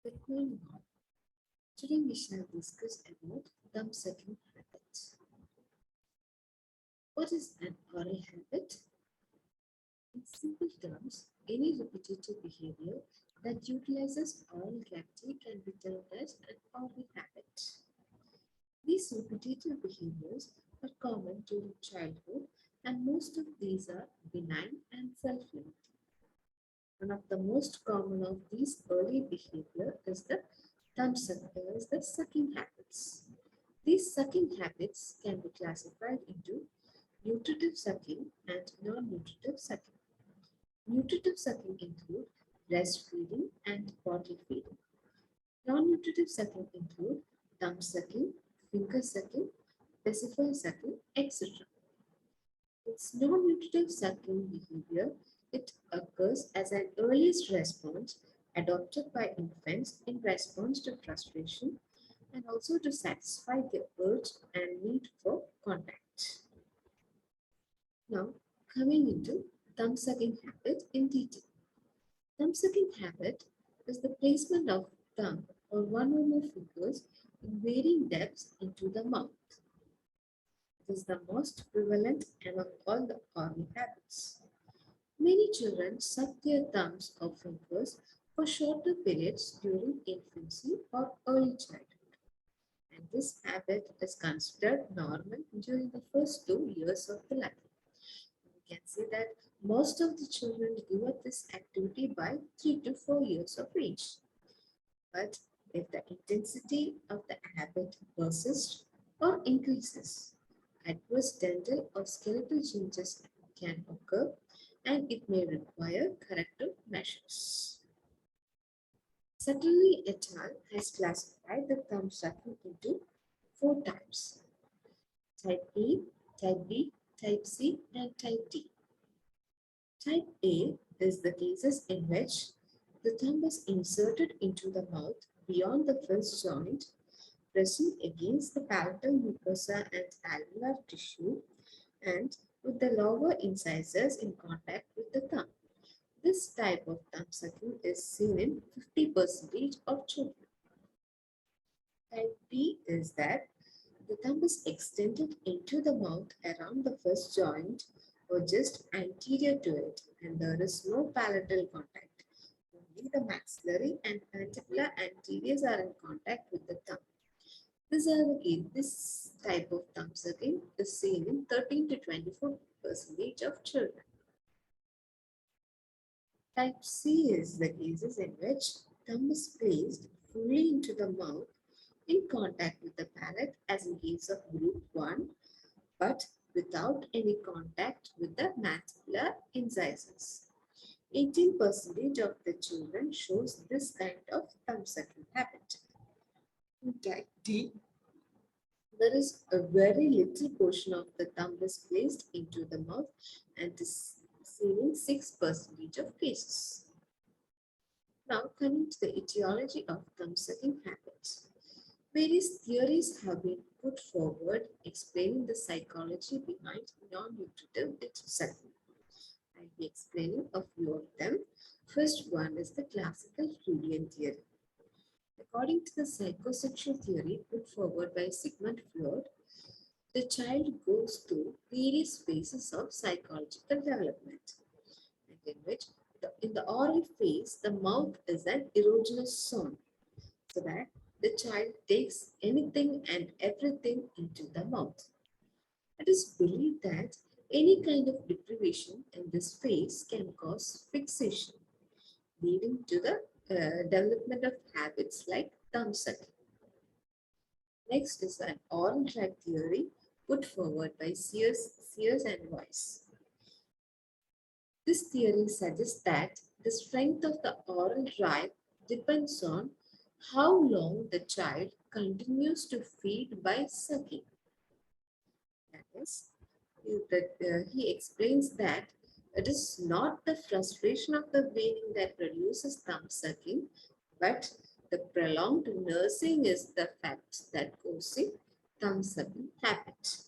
Good morning all. Today we shall discuss about thumb sucking habit. What is an oral habit? In simple terms, any repetitive behavior that utilizes oral cavity can be termed as an oral habit. These repetitive behaviors are common during childhood and most of these are benign and self-limiting. One of the most common of these early behavior is the sucking habits. These sucking habits can be classified into nutritive sucking and non-nutritive sucking. Nutritive sucking include breastfeeding and bottle feeding. Non-nutritive sucking include thumb sucking, finger sucking, pacifier sucking, etc. Its non-nutritive sucking behavior, it occurs as an earliest response adopted by infants in response to frustration and also to satisfy the urge and need for contact. Now, coming into thumb sucking habit in detail. Thumb sucking habit is the placement of thumb or one or more fingers in varying depths into the mouth. It is the most prevalent among all the oral habits. Many children suck their thumbs or fingers for shorter periods during infancy or early childhood, and this habit is considered normal during the first 2 years of the life. We can see that most of the children give up this activity by 3 to 4 years of age. But if the intensity of the habit persists or increases, adverse dental or skeletal changes can occur and it may require corrective measures. Sutterly et al. Has classified the thumb sucking into 4 types: type A, type B, type C, and type D. Type A is the cases in which the thumb is inserted into the mouth beyond the first joint, pressing against the palatal mucosa and alveolar tissue, and with the lower incisors in contact with the thumb. This type of thumb sucking is seen in 50% of children. Type B is that the thumb is extended into the mouth around the first joint or just anterior to it, and there is no palatal contact. Only the maxillary and mandibular anteriors are in contact with the thumb. This type of thumb sucking is seen in 13 to 24% of children. Type C is the cases in which thumb is placed fully into the mouth in contact with the palate, as in case of group 1, but without any contact with the mandibular incisors. 18% of the children shows this kind of thumb sucking habit. In type D, there is a very little portion of the thumb is placed into the mouth and is seen in 6% of cases. Now coming to the etiology of thumb sucking habits. Various theories have been put forward explaining the psychology behind non-nutritive sucking. I'll be explaining a few of them. First one is the classical Freudian theory. According to the psychosexual theory put forward by Sigmund Freud, the child goes through various phases of psychological development, and in which in the oral phase, the mouth is an erogenous zone, so that the child takes anything and everything into the mouth. It is believed that any kind of deprivation in this phase can cause fixation, leading to the development of habits like thumb sucking. Next is an oral drive theory put forward by Sears and Weiss. This theory suggests that the strength of the oral drive depends on how long the child continues to feed by sucking. That is, he explains that it is not the frustration of the weaning that produces thumb sucking, but the prolonged nursing is the fact that causes thumb sucking habit.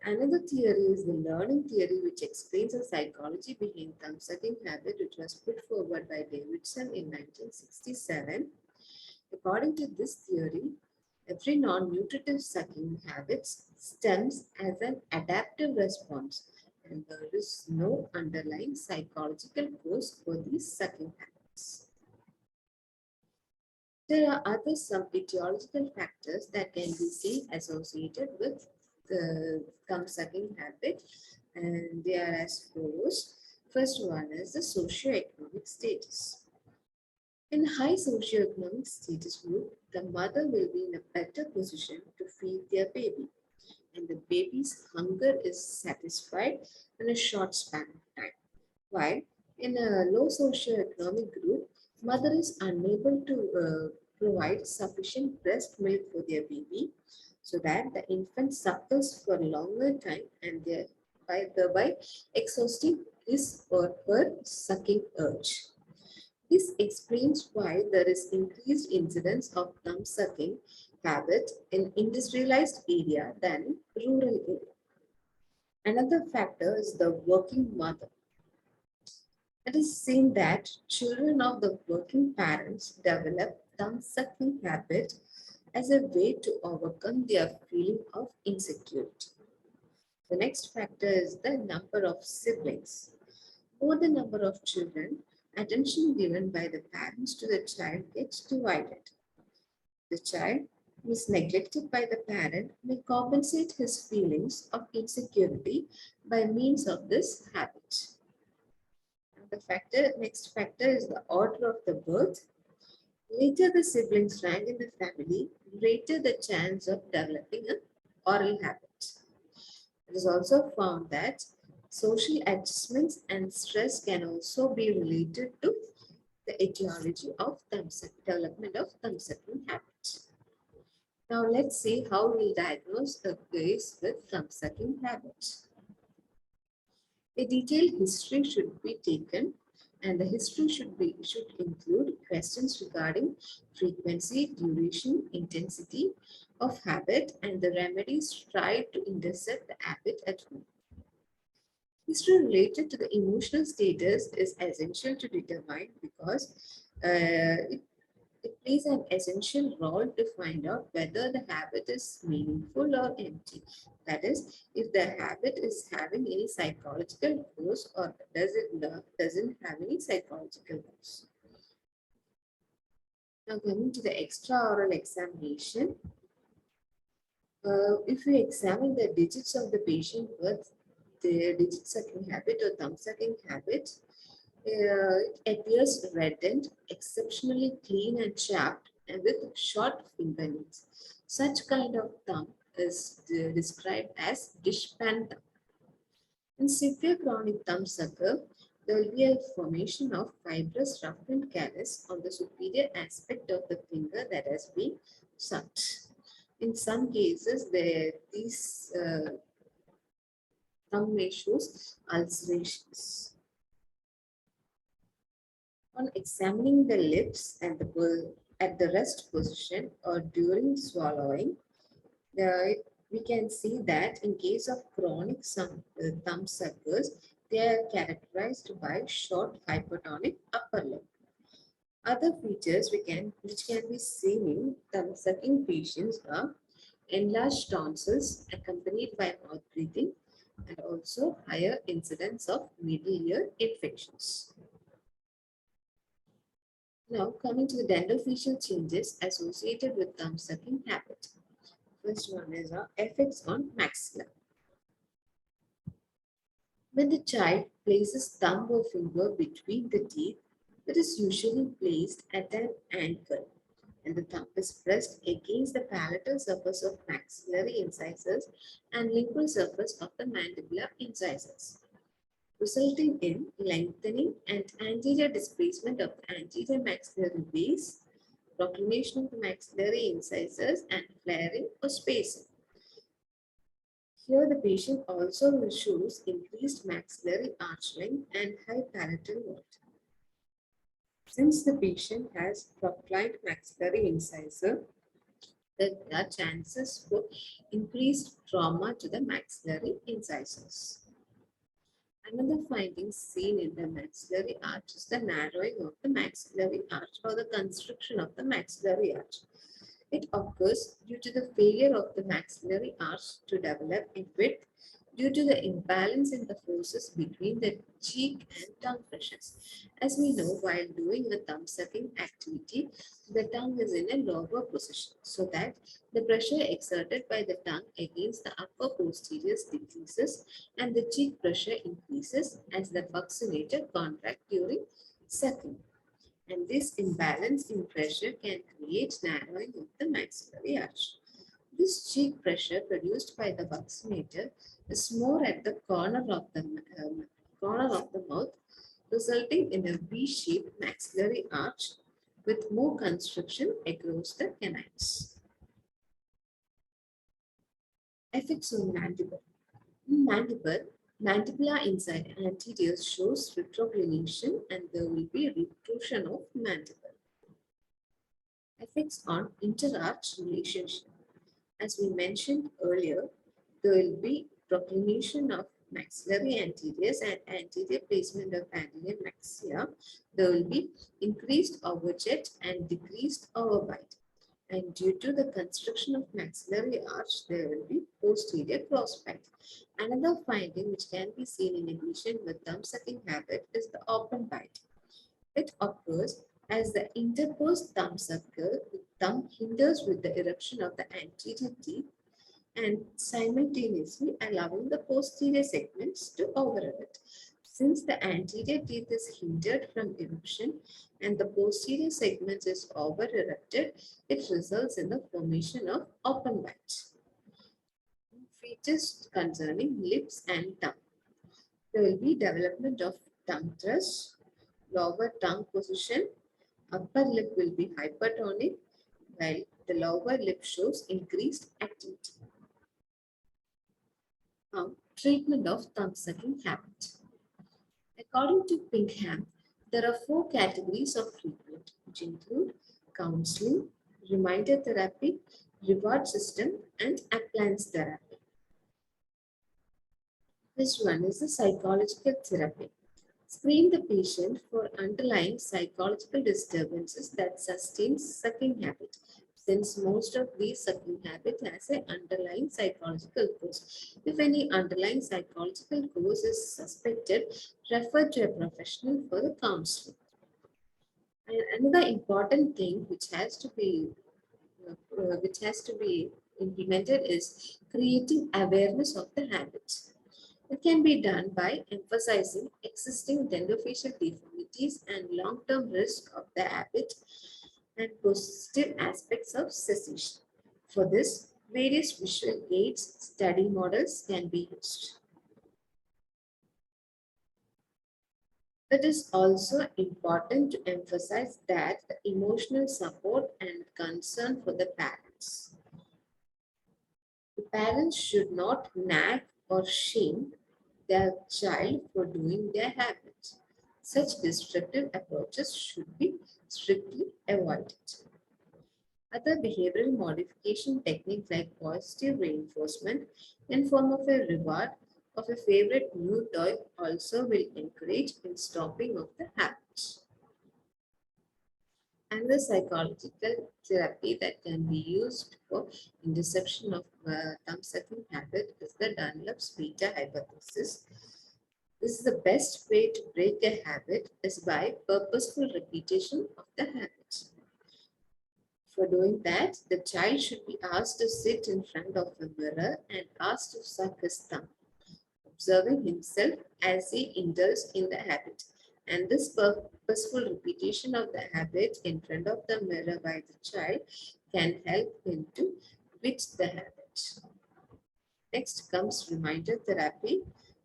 Another theory is the learning theory, which explains the psychology behind thumb sucking habit, which was put forward by Davidson in 1967. According to this theory, every non-nutritive sucking habit stems as an adaptive response, and there is no underlying psychological cause for these sucking habits. There are other some etiological factors that can be seen associated with the thumb sucking habit, and they are as follows. First one is the socioeconomic status. In high socioeconomic status group, the mother will be in a better position to feed their baby, and the baby's hunger is satisfied in a short span of time. While in a low socioeconomic group, mother is unable to provide sufficient breast milk for their baby, so that the infant suffers for a longer time and thereby exhausting his or her sucking urge. This explains why there is increased incidence of thumb sucking habit in industrialized area than rural area. Another factor is the working mother. It is seen that children of the working parents develop thumb sucking habit as a way to overcome their feeling of insecurity. The next factor is the number of siblings. More the number of children, attention given by the parents to the child gets divided. The child who is neglected by the parent may compensate his feelings of insecurity by means of this habit. Next factor is the order of the birth. Later the siblings rank in the family, greater the chance of developing an oral habit. It is also found that social adjustments and stress can also be related to the etiology of development of thumb sucking habits. Now let's see how we diagnose a case with thumb sucking habits. A detailed history should be taken, and the history should include questions regarding frequency, duration, intensity of habit, and the remedies tried to intercept the habit at home. History related to the emotional status is essential to determine because it plays an essential role to find out whether the habit is meaningful or empty. That is, if the habit is having any psychological cause or doesn't have any psychological cause. Now coming to the extraoral examination, if we examine the digits of the patient with the digit sucking habit or thumb sucking habit, it appears reddened, exceptionally clean and chapped, and with short fingernails. Such kind of thumb is described as dishpan thumb. In severe chronic thumb sucker, there will be a formation of fibrous roughened callus on the superior aspect of the finger that has been sucked. In some cases, these thumb may show ulcerations. On examining the lips and at the rest position or during swallowing, we can see that in case of chronic thumb suckers, they are characterized by short hypotonic upper lip. Other features which can be seen in thumb sucking patients are enlarged tonsils accompanied by mouth breathing and also higher incidence of middle ear infections. Now coming to the dental-facial changes associated with thumb sucking habit. First one is effects on maxilla. When the child places thumb or finger between the teeth, it is usually placed at an angle and the thumb is pressed against the palatal surface of maxillary incisors and lingual surface of the mandibular incisors, resulting in lengthening and anterior displacement of the anterior maxillary base, proclamation of the maxillary incisors, and flaring or spacing. Here, the patient also shows increased maxillary arch length and high palatal vault. Since the patient has proclaimed maxillary incisor, there are chances for increased trauma to the maxillary incisors. Another finding seen in the maxillary arch is the narrowing of the maxillary arch or the constriction of the maxillary arch. It occurs due to the failure of the maxillary arch to develop in width due to the imbalance in the forces between the cheek and tongue pressures. As we know, while doing a thumb sucking activity, the tongue is in a lower position so that the pressure exerted by the tongue against the upper posteriors decreases and the cheek pressure increases as the buccinator contracts during sucking. And this imbalance in pressure can create narrowing of the maxillary arch. This cheek pressure produced by the buccinator is more at the corner of the mouth, resulting in a V-shaped maxillary arch with more constriction across the canines. Effects on mandible. In mandible, mandibular inside anterior shows retroclination and there will be retrusion of mandible. Effects on interarch relationship. As we mentioned earlier, there will be proclination of maxillary anteriors and anterior placement of anterior maxilla. There will be increased overjet and decreased overbite. And due to the constriction of maxillary arch, there will be posterior crossbite. Another finding which can be seen in addition with thumb sucking habit is the open bite. It occurs as the interposed thumb sucker, the thumb hinders with the eruption of the anterior teeth and simultaneously allowing the posterior segments to over-erupt. Since the anterior teeth is hindered from eruption and the posterior segments is over-erupted, it results in the formation of open bites. Features concerning lips and tongue. There will be development of tongue thrust, lower tongue position, upper lip will be hypertonic, while the lower lip shows increased activity. Now, treatment of thumb sucking habit. According to Pinkham, there are 4 categories of treatment, which include counseling, reminder therapy, reward system, and appliance therapy. This one is the psychological therapy. Screen the patient for underlying psychological disturbances that sustain sucking habit. Since most of these sucking habit has an underlying psychological cause. If any underlying psychological cause is suspected, refer to a professional for the counseling. And another important thing which has to be implemented is creating awareness of the habits. It can be done by emphasizing existing dentofacial deformities and long-term risk of the habit and positive aspects of cessation. For this, various visual aids study models can be used. It is also important to emphasize that the emotional support and concern for the parents. The parents should not nag or shame their child for doing their habits. Such destructive approaches should be strictly avoided. Other behavioral modification techniques like positive reinforcement in form of a reward of a favorite new toy also will encourage in stopping of the habits. And the psychological therapy that can be used for interception of thumb sucking habit is the Dunlop's beta hypothesis. This is the best way to break a habit is by purposeful repetition of the habit. For doing that, the child should be asked to sit in front of a mirror and asked to suck his thumb, observing himself as he indulges in the habit. And this purposeful repetition of the habit in front of the mirror by the child can help him to quit the habit. Next comes reminder therapy.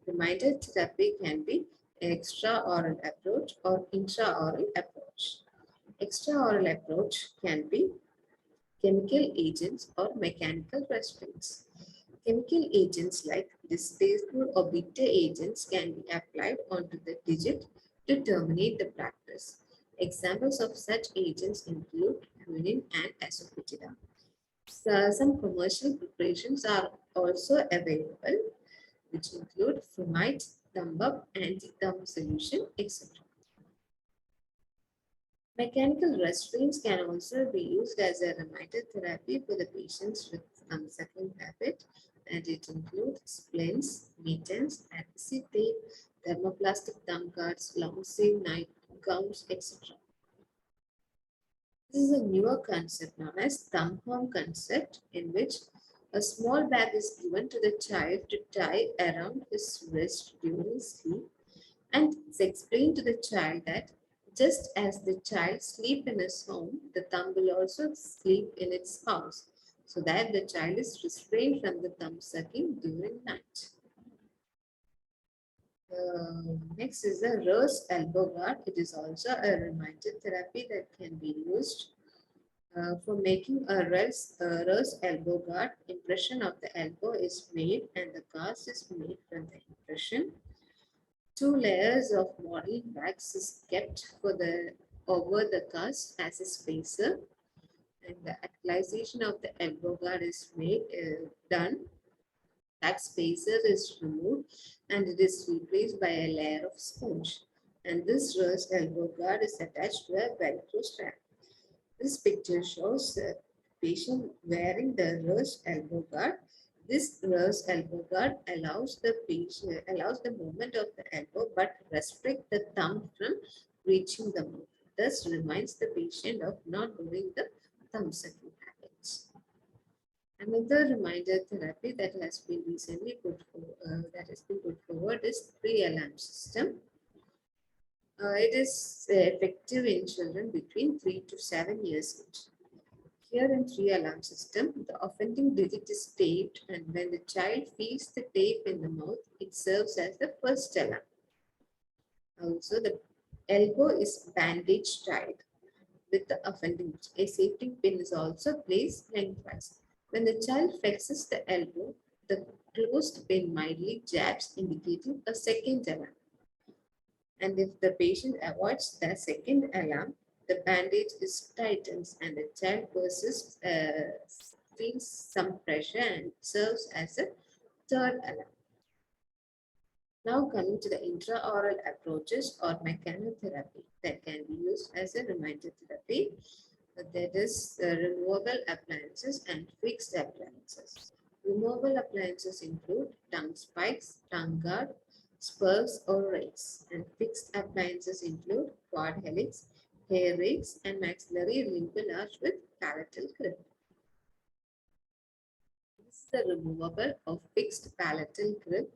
Reminder therapy can be extraoral approach or intraoral approach. Extraoral approach can be chemical agents or mechanical restraints. Chemical agents like distasteful or bitter agents can be applied onto the digit to terminate the practice. Examples of such agents include quinine and asafetida. So some commercial preparations are also available, which include fumite, thumb up, anti-thumb solution, etc. Mechanical restraints can also be used as a reminder therapy for the patients with suckling habit, and it includes splints, mittens, adhesive tape, thermoplastic thumb guards, long sleeve night gowns, etc. This is a newer concept known as thumb home concept, in which a small bag is given to the child to tie around his wrist during sleep, and it's explained to the child that just as the child sleep in his home, the thumb will also sleep in its house, so that the child is restrained from the thumb sucking during night. Next is the reverse elbow guard. It is also a reminder therapy that can be used for making a reverse elbow guard. Impression of the elbow is made and the cast is made from the impression. 2 layers of modeling wax is kept for the over the cast as a spacer, and the acculization of the elbow guard is done. That spacer is removed and it is replaced by a layer of sponge. And this reverse elbow guard is attached to a Velcro strap. This picture shows the patient wearing the reverse elbow guard. This reverse elbow guard allows the movement of the elbow but restrict the thumb from reaching the mouth. Thus reminds the patient of not doing the thumb sucking habits. Another reminder therapy that has been recently put forward is pre-alarm system. It is effective in children between 3 to 7 years age. Here in 3 alarm system, the offending digit is taped, and when the child feels the tape in the mouth, it serves as the first alarm. Also, the elbow is bandage tied with the offending digit. A safety pin is also placed lengthwise. When the child flexes the elbow, the closed pin mildly jabs, indicating a second alarm. And if the patient avoids the second alarm, the bandage is tightened and the child feels some pressure and serves as a third alarm. Now coming to the intraoral approaches or mechanotherapy that can be used as a reminder therapy. That is removable appliances and fixed appliances. Removable appliances include tongue spikes, tongue guard, spurs or rakes, and fixed appliances include quad helix, hair rakes, and maxillary limbal arch with palatal grip. This is the removable or fixed palatal grip.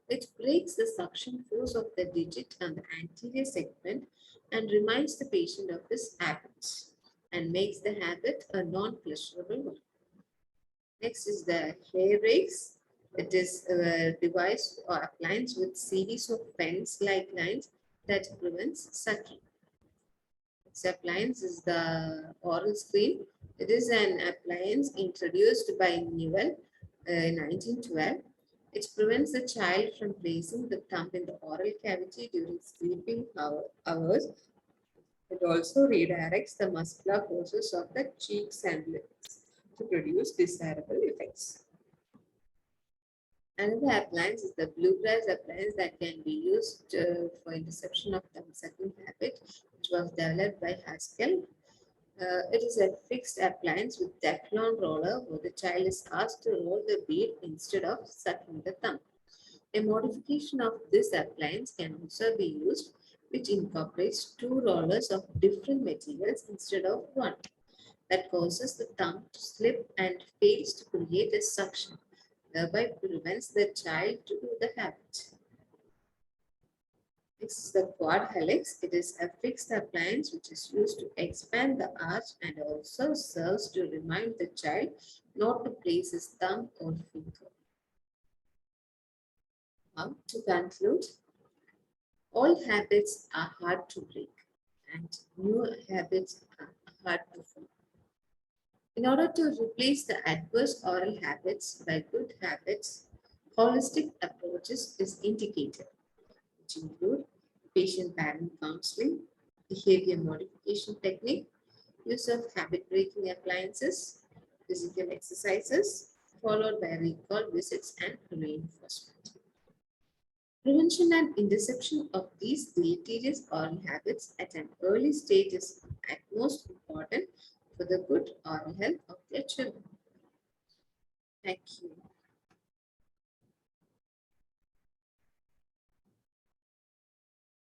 It breaks the suction force of the digit on the anterior segment and reminds the patient of his habits and makes the habit a non-pleasurable one. Next is the hair rakes. It is a device or appliance with series of fence-like lines that prevents sucking. This appliance is the oral screen. It is an appliance introduced by Newell in 1912. It prevents the child from placing the thumb in the oral cavity during sleeping hours. It also redirects the muscular forces of the cheeks and lips to produce desirable effects. Another appliance is the bluegrass appliance that can be used for interception of thumb sucking habit, which was developed by Haskell. It is a fixed appliance with Teflon roller where the child is asked to roll the bead instead of sucking the thumb. A modification of this appliance can also be used, which incorporates 2 rollers of different materials instead of one. That causes the thumb to slip and fails to create a suction, thereby prevents the child to do the habit. Next is the quad helix. It is a fixed appliance which is used to expand the arch and also serves to remind the child not to place his thumb or finger. Now, to conclude, all habits are hard to break and new habits are hard to form. In order to replace the adverse oral habits by good habits, holistic approaches is indicated, which include patient-parent counseling, behavior modification technique, use of habit-breaking appliances, physical exercises, followed by recall visits and reinforcement. Prevention and interception of these deleterious oral habits at an early stage is at most important for the good oral health of their children. Thank you.